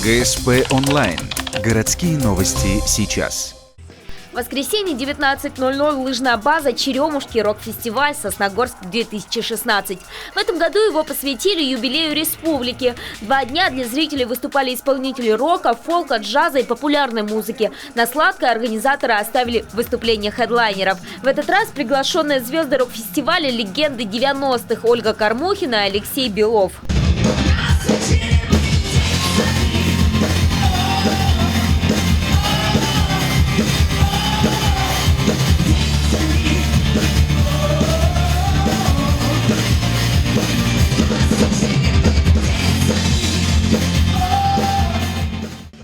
ГСП онлайн. Городские новости сейчас. В воскресенье 19:00 лыжная база «Черемушки. Рок-фестиваль. Сосногорск-2016». В этом году его посвятили юбилею республики. 2 дня для зрителей выступали исполнители рока, фолка, джаза и популярной музыки. На сладкое организаторы оставили выступления хедлайнеров. В этот раз приглашенные звезды рок-фестиваля легенды 90-х Ольга Кормухина и Алексей Белов.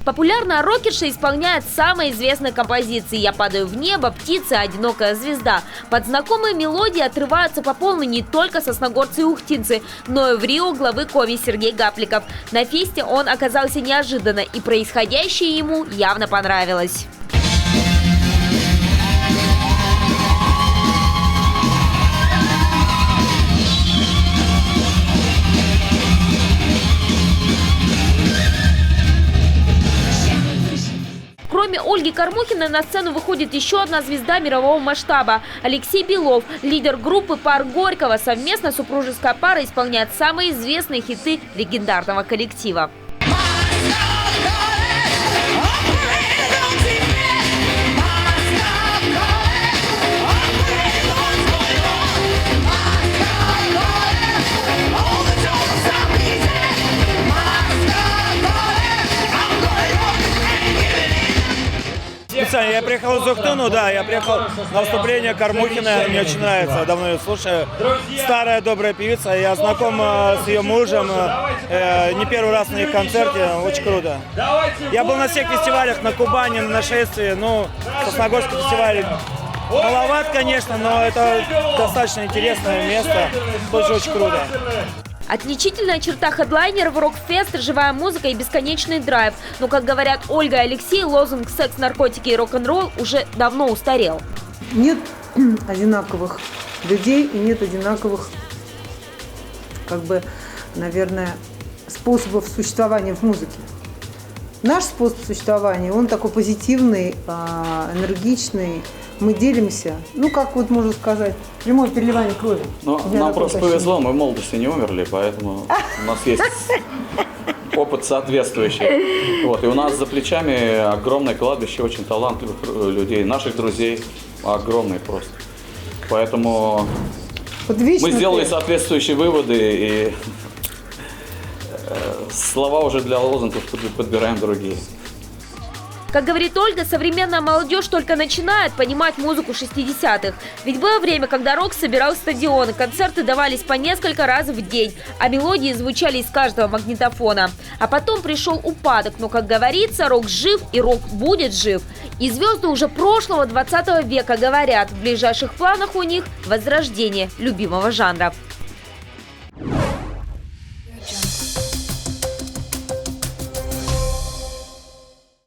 Популярная рокерша исполняет самые известные композиции «Я падаю в небо», «Птицы», «Одинокая звезда». Под знакомые мелодии отрываются по полной не только сосногорцы и ухтинцы, но и в Рио главы Коми Сергей Гапликов. На фесте он оказался неожиданно, и происходящее ему явно понравилось. Кроме Ольги Кормухиной на сцену выходит еще одна звезда мирового масштаба – Алексей Белов, лидер группы «Парк Горького». Совместно супружеская пара исполняет самые известные хиты легендарного коллектива. Я приехал из Ухты, я приехал на выступление Кормухиной, мне очень нравится, давно ее слушаю. Старая добрая певица, я знаком с ее мужем, не первый раз на их концерте, очень круто. Я был на всех фестивалях, на Кубани, на нашествии, Сосногорский фестиваль маловат, конечно, но это достаточно интересное место, тоже очень круто. Отличительная черта хедлайнеров рок-фест – живая музыка и бесконечный драйв. Но, как говорят Ольга и Алексей, лозунг «секс, наркотики и рок-н-ролл» уже давно устарел. Нет одинаковых людей и нет одинаковых, наверное, способов существования в музыке. Наш способ существования, он такой позитивный, энергичный. Мы делимся, можно сказать, прямое переливание крови. Нам просто повезло, мы в молодости не умерли, поэтому у нас есть опыт соответствующий. И у нас за плечами огромное кладбище очень талантливых людей, наших друзей, огромные просто. Поэтому мы сделали соответствующие выводы, и слова уже для лозунгов подбираем другие. Как говорит Ольга, современная молодежь только начинает понимать музыку 60-х. Ведь было время, когда рок собирал стадионы, концерты давались по несколько раз в день, а мелодии звучали из каждого магнитофона. А потом пришел упадок, но, как говорится, рок жив и рок будет жив. И звезды уже прошлого 20 века говорят, в ближайших планах у них возрождение любимого жанра.